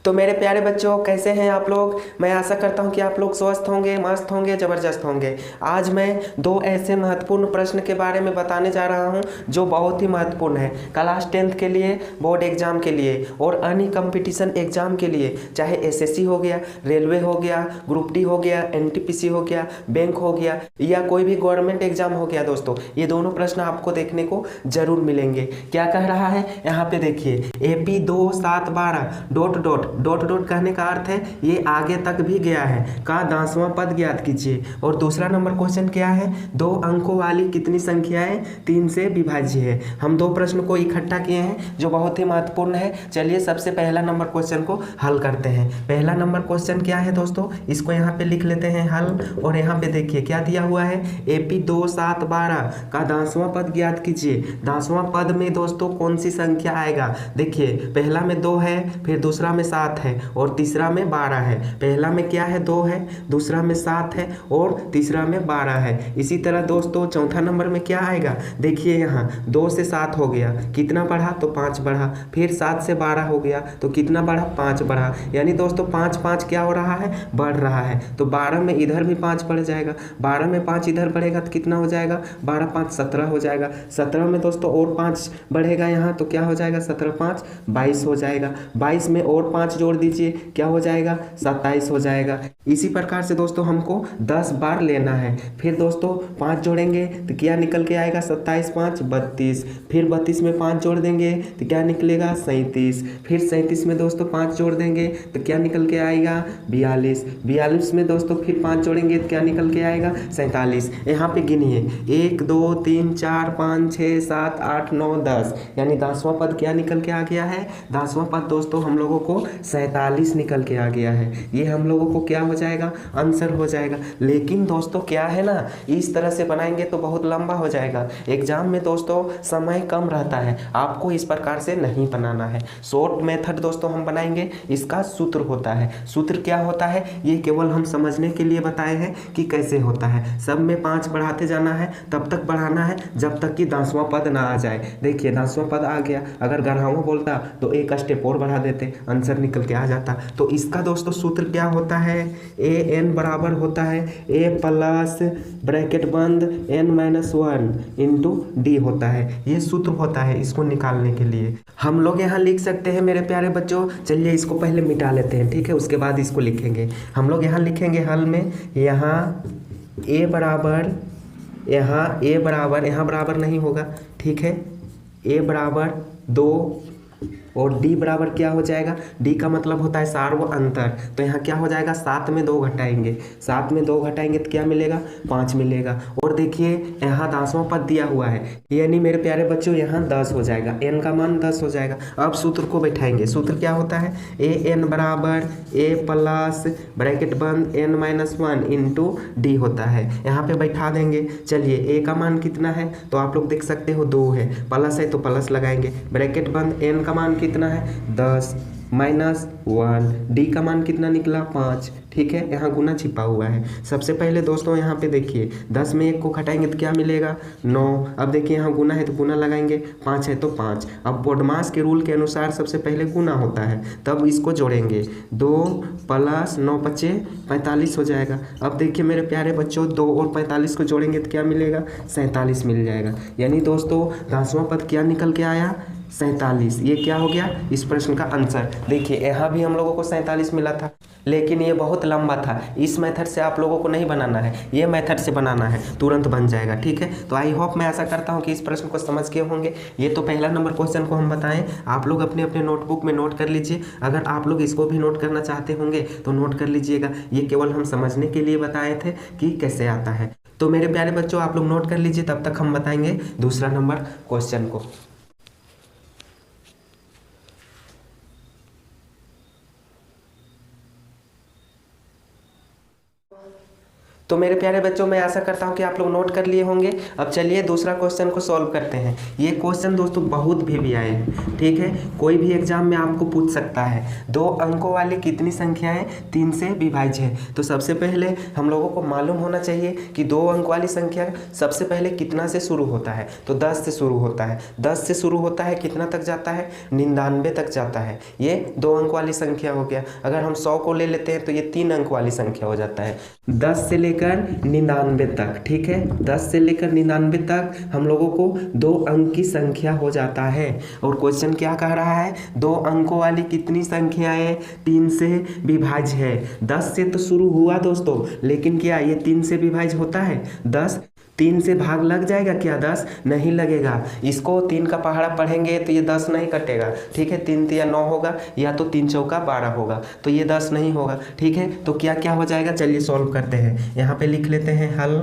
तो मेरे प्यारे बच्चों, कैसे हैं आप लोग। मैं आशा करता हूं कि आप लोग स्वस्थ होंगे, मस्त होंगे, ज़बरदस्त होंगे। आज मैं दो ऐसे महत्वपूर्ण प्रश्न के बारे में बताने जा रहा हूं जो बहुत ही महत्वपूर्ण है क्लास 10th के लिए, बोर्ड एग्जाम के लिए और अन्य कंपटीशन एग्जाम के लिए। चाहे एसएससी हो गया, रेलवे हो गया, ग्रुप डी हो गया, एनटीपीसी हो गया, बैंक हो गया या कोई भी गवर्नमेंट एग्जाम हो गया। दोस्तों, ये दोनों प्रश्न आपको देखने को जरूर मिलेंगे। क्या कह रहा है यहाँ पे देखिए, AP 2 7 12 dot dot dot dot कहने का अर्थ है ये आगे तक भी गया है का 10वां पद ज्ञात कीजिए। और दूसरा नंबर क्वेश्चन क्या है, 2 अंकों वाली कितनी संख्याएं 3 से विभाज्य है। हम दो प्रश्न को इकट्ठा किए हैं जो बहुत ही महत्वपूर्ण है। चलिए सबसे पहला नंबर क्वेश्चन को हल करते हैं। पहला नंबर क्वेश्चन क्या है दोस्तों, इसको यहाँ पे लिख लेते हैं हल। और यहाँ पे देखिए क्या दिया हुआ है, AP 2 7 12 का 10वां पद ज्ञात कीजिए। 10वां पद में दोस्तों कौन सी संख्या आएगा। देखिए पहला में 2 है, फिर दूसरा में 7 है और तीसरा में 12 है। पहला में क्या है, 2 है, दूसरा में 7 है और तीसरा में 12 है। इसी तरह दोस्तों चौथा नंबर में क्या आएगा, देखिए यहाँ 2 से 7 हो गया, कितना बढ़ा तो 5 बढ़ा। फिर 7 से 12 हो गया तो कितना बढ़ा, 5 बढ़ा। यानी दोस्तों 5 5 क्या हो रहा है, बढ़ रहा है। तो 12 में इधर भी 5 बढ़ जाएगा, 12 में 5 इधर बढ़ेगा तो कितना हो जाएगा, 12 5 17 हो जाएगा। 17 में दोस्तों और 5 बढ़ेगा यहाँ तो क्या हो जाएगा, 17 5 22 हो जाएगा। 22 में और 5 जोड़ दीजिए, क्या हो जाएगा, 27 हो जाएगा। इसी प्रकार से दोस्तों हमको 10 बार लेना है। फिर दोस्तों 5 जोड़ेंगे तो क्या निकल के आएगा, 27 5 32। फिर 32 में 5 जोड़ देंगे तो क्या निकलेगा, 37। फिर 37 में दोस्तों 5 जोड़ देंगे तो क्या निकल के आएगा, 42। 42 में दोस्तों फिर 5 जोड़ेंगे तो क्या निकल के आएगा, 47। यहाँ पे गिनिए 1 2 3 4 5 6 7 8 9 10, यानी 10वां पद क्या निकल के आ गया है, 10वां पद दोस्तों हम लोगों को 47 निकल के आ गया है। ये हम लोगों को क्या हो जाएगा, आंसर हो जाएगा। लेकिन दोस्तों क्या है ना, इस तरह से बनाएंगे तो बहुत लंबा हो जाएगा। एग्जाम में दोस्तों समय कम रहता है, आपको इस प्रकार से नहीं बनाना है। शॉर्ट मेथड दोस्तों हम बनाएंगे, इसका सूत्र होता है। सूत्र क्या होता है, ये केवल हम समझने के लिए बताए हैं कि कैसे होता है। सब में 5 बढ़ाते जाना है, तब तक बढ़ाना है जब तक कि 10वां पद ना आ जाए। देखिए 10वां पद आ गया, अगर 11वां बोलता तो एक स्टेप और बढ़ा देते, आंसर निकल के आ जाता। तो इसका दोस्तों सूत्र क्या होता है, AN बराबर होता है A प्लस ब्रैकेट बंद N-1 इंटू डी होता है। ये सूत्र होता है इसको निकालने के लिए। हम लोग यहाँ लिख सकते हैं मेरे प्यारे बच्चों, चलिए इसको पहले मिटा लेते हैं, ठीक है, उसके बाद इसको लिखेंगे। हम लोग यहाँ लिखेंगे हल में, यहाँ A बराबर, यहाँ बराबर नहीं होगा, ठीक है, A बराबर 2 और D बराबर क्या हो जाएगा, D का मतलब होता है सार्व अंतर। तो यहाँ क्या हो जाएगा, 7 में 2 घटाएंगे, 7 में 2 घटाएंगे तो क्या मिलेगा, 5 मिलेगा। और देखिए यहाँ 10वां पद दिया हुआ है, यानी मेरे प्यारे बच्चों यहाँ 10 हो जाएगा, n का मान 10 हो जाएगा। अब सूत्र को बैठाएंगे। सूत्र क्या होता है, AN बराबर A प्लस ब्रैकेट बंद N-1 इंटू डी होता है। यहाँ पे बैठा देंगे। चलिए A का मान कितना है, तो आप लोग देख सकते हो 2 है, प्लस है तो प्लस लगाएंगे, ब्रैकेट बंद N का मान कितना है 10 -1, डी का मान कितना निकला 5, ठीक है, यहाँ गुना छिपा हुआ है। सबसे पहले दोस्तों यहाँ पे देखिए 10 में 1 को घटाएंगे तो क्या मिलेगा 9। अब देखिए यहाँ गुना है तो गुना लगाएंगे, 5 है तो 5। अब बोडमास के रूल के अनुसार सबसे पहले गुना होता है, तब इसको जोड़ेंगे, 2 प्लस 9 5 45 हो जाएगा। अब देखिए मेरे प्यारे बच्चों 2 और 45 को जोड़ेंगे तो क्या मिलेगा, 47 मिल जाएगा। यानी दोस्तों 10वां पद क्या निकल के आया, 47। ये क्या हो गया इस प्रश्न का आंसर। देखिए यहाँ भी हम लोगों को 47 मिला था, लेकिन ये बहुत लंबा था। इस मेथड से आप लोगों को नहीं बनाना है, ये मेथड से बनाना है, तुरंत बन जाएगा, ठीक है। तो आई होप, मैं आशा करता हूँ कि इस प्रश्न को समझ के होंगे। ये तो पहला नंबर क्वेश्चन को हम बताएं, आप लोग अपने अपने नोटबुक में नोट कर लीजिए। अगर आप लोग इसको भी नोट करना चाहते होंगे तो नोट कर लीजिएगा। ये केवल हम समझने के लिए बताए थे कि कैसे आता है। तो मेरे प्यारे बच्चों आप लोग नोट कर लीजिए, तब तक हम बताएंगे दूसरा नंबर क्वेश्चन को। तो मेरे प्यारे बच्चों, मैं आशा करता हूँ कि आप लोग नोट कर लिए होंगे। अब चलिए दूसरा क्वेश्चन को सॉल्व करते हैं। ये क्वेश्चन दोस्तों बहुत भी आए हैं, ठीक है, कोई भी एग्जाम में आपको पूछ सकता है। 2 अंकों वाली कितनी संख्याएं 3 से विभाज्य है? तो सबसे पहले हम लोगों को मालूम होना चाहिए कि 2 अंक वाली संख्या सबसे पहले कितना से शुरू होता है? तो 10 से शुरू होता है। 10 से शुरू होता है, कितना तक जाता है? 99 तक जाता है। ये 2 अंक वाली संख्या हो गया। अगर हम 100 को ले लेते हैं तो ये 3 अंक वाली संख्या हो जाता है। 10 से लेकर 99 तक, ठीक है, 10 से लेकर 99 तक हम लोगों को 2 अंक की संख्या हो जाता है। और क्वेश्चन क्या कह रहा है? 2 अंकों वाली कितनी संख्याएं 3 से विभाज्य है? 10 से तो शुरू हुआ दोस्तों, लेकिन क्या ये 3 से विभाज्य होता है? 10 3 से भाग लग जाएगा क्या? 10 नहीं लगेगा। इसको 3 का पहाड़ा पढ़ेंगे तो ये 10 नहीं कटेगा, ठीक है, 3 या 9 होगा, या तो 3 चौका 12 होगा, तो ये 10 नहीं होगा, ठीक है। तो क्या क्या हो जाएगा? चलिए सॉल्व करते हैं। यहाँ पे लिख लेते हैं हल,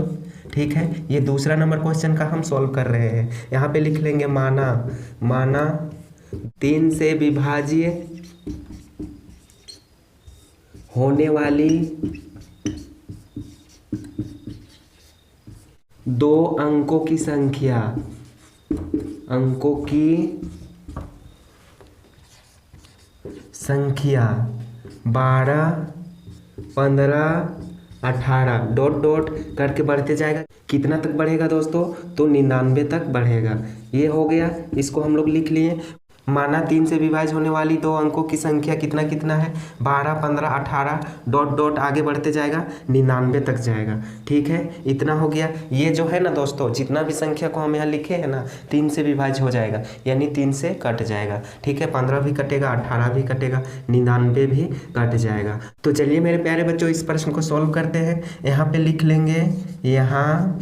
ठीक है। ये दूसरा नंबर क्वेश्चन का हम सॉल्व कर रहे हैं। यहाँ पे लिख लेंगे माना 3 से विभाज्य होने वाली 2 अंकों की संख्या, 12, 15, 18 डॉट डॉट करके बढ़ते जाएगा। कितना तक बढ़ेगा दोस्तों? तो 99 तक बढ़ेगा। ये हो गया, इसको हम लोग लिख लिए। माना 3 से विभाज्य होने वाली 2 अंकों की संख्या कितना कितना है? 12, 15, 18 डॉट डॉट आगे बढ़ते जाएगा, 99 तक जाएगा, ठीक है। इतना हो गया। ये जो है ना दोस्तों, जितना भी संख्या को हम यहाँ लिखे हैं ना, 3 से विभाज्य हो जाएगा, यानी 3 से कट जाएगा, ठीक है। 15 भी कटेगा, 18 भी कटेगा, 99 भी कट जाएगा। तो चलिए मेरे प्यारे बच्चों, इस प्रश्न को सॉल्व करते हैं। यहाँ पे लिख लेंगे, यहाँ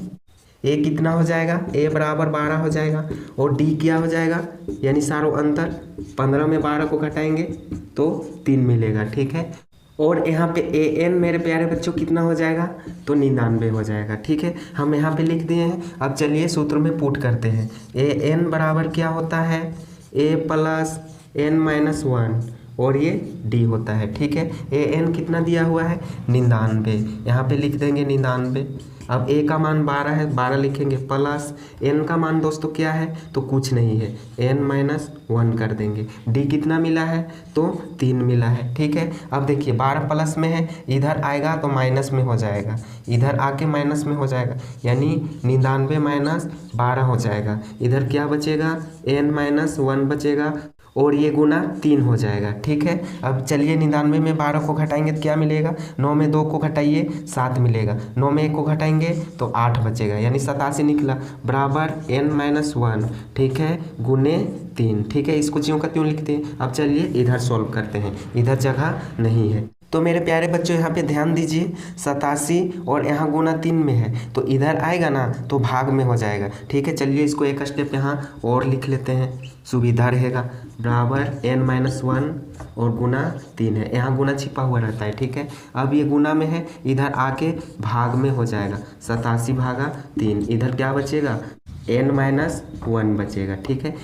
ए कितना हो जाएगा? ए बराबर 12 हो जाएगा। और डी क्या हो जाएगा? यानी सारों अंतर 15 में 12 को घटाएंगे तो 3 मिलेगा, ठीक है। और यहाँ पे ए एन मेरे प्यारे बच्चों कितना हो जाएगा? तो 99 हो जाएगा, ठीक है। हम यहाँ पे लिख दिए हैं। अब चलिए सूत्र में पुट करते हैं। ए एन बराबर क्या होता है? ए प्लस एन माइनस 1, और ये डी होता है, ठीक है। ए एन कितना दिया हुआ है? 99। यहाँ पे लिख देंगे 99। अब ए का मान 12 है, 12 लिखेंगे, प्लस एन का मान दोस्तों क्या है? तो कुछ नहीं है, एन माइनस 1 कर देंगे। डी कितना मिला है? तो 3 मिला है, ठीक है। अब देखिए 12 प्लस में है, इधर आएगा तो माइनस में हो जाएगा, इधर आके माइनस में हो जाएगा, यानी 99 माइनस 12 हो जाएगा। इधर क्या बचेगा? एन माइनस 1 बचेगा, और ये गुना 3 हो जाएगा, ठीक है। अब चलिए 99 में 12 को घटाएंगे तो क्या मिलेगा? 9 में 2 को घटाइए, 7 मिलेगा। 9 में 1 को घटाएंगे तो 8 बचेगा, यानी 87 निकला, बराबर एन माइनस 1, ठीक है, गुने 3, ठीक है। इसको ज्यों का त्यों लिखते हैं। अब चलिए इधर सॉल्व करते हैं, इधर जगह नहीं है। तो मेरे प्यारे बच्चों यहाँ पे ध्यान दीजिए, 87 और यहाँ गुना 3 में है, तो इधर आएगा ना तो भाग में हो जाएगा, ठीक है। चलिए इसको एक स्टेप यहाँ और लिख लेते हैं, सुविधा रहेगा, बराबर एन माइनस 1 और गुना 3 है। यहाँ गुना छिपा हुआ रहता है, ठीक है। अब ये गुना में है, इधर आके भाग में हो जाएगा, 87 भागा 3, इधर क्या बचेगा? एन माइनस 1 बचेगा, ठीक है।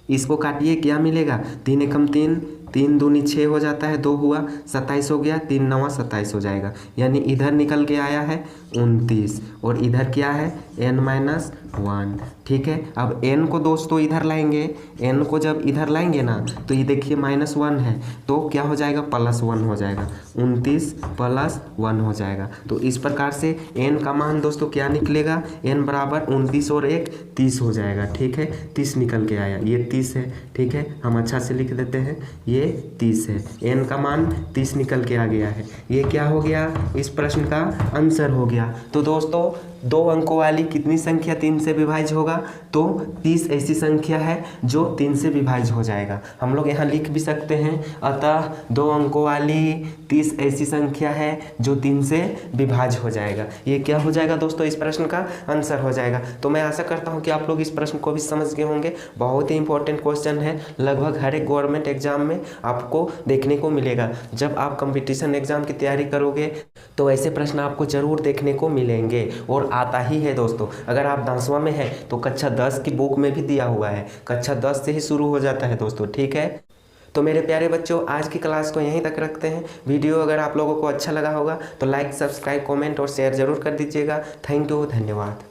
इसको काटिए, क्या मिलेगा? 3 एकम 3, 3 दूनी 6 हो जाता है, 2 हुआ 27 हो गया, 3 नवा 27 हो जाएगा, यानी इधर निकल के आया है 29, और इधर क्या है? n माइनस 1, ठीक है। अब n को दोस्तों इधर लाएंगे, n को जब इधर लाएंगे ना तो ये देखिए -1 है, तो क्या हो जाएगा? +1 हो जाएगा, 29 + 1 हो जाएगा। तो इस प्रकार से n का मान दोस्तों क्या निकलेगा? n बराबर 29 और 1 30 हो जाएगा, ठीक है। 30 निकल के आया, ये 30 है, ठीक है। हम अच्छा से लिख देते हैं, ये 30 है, n का मान 30 निकल के आ गया है। ये क्या हो गया? इस प्रश्न का आंसर हो गया। तो दोस्तों 2 अंकों वाली कितनी संख्या 3 से विभाज्य होगा? तो 30 ऐसी संख्या है जो 3 से विभाज्य हो जाएगा। हम लोग यहाँ लिख भी सकते हैं, अतः 2 अंकों वाली 30 ऐसी संख्या है जो 3 से विभाज्य हो जाएगा। ये क्या हो जाएगा दोस्तों? इस प्रश्न का आंसर हो जाएगा। तो मैं आशा करता हूँ कि आप लोग इस प्रश्न को भी समझ गए होंगे। बहुत ही इंपॉर्टेंट क्वेश्चन है, लगभग हर एक गवर्नमेंट एग्जाम में आपको देखने को मिलेगा। जब आप कंपटीशन एग्जाम की तैयारी करोगे तो ऐसे प्रश्न आपको जरूर देखने को मिलेंगे, और आता ही है दोस्तों। अगर आप 10वां में हैं तो कक्षा 10 की बुक में भी दिया हुआ है, कक्षा 10 से ही शुरू हो जाता है दोस्तों, ठीक है। तो मेरे प्यारे बच्चों, आज की क्लास को यहीं तक रखते हैं। वीडियो अगर आप लोगों को अच्छा लगा होगा तो लाइक, सब्सक्राइब, कमेंट और शेयर ज़रूर कर दीजिएगा। थैंक यू, धन्यवाद।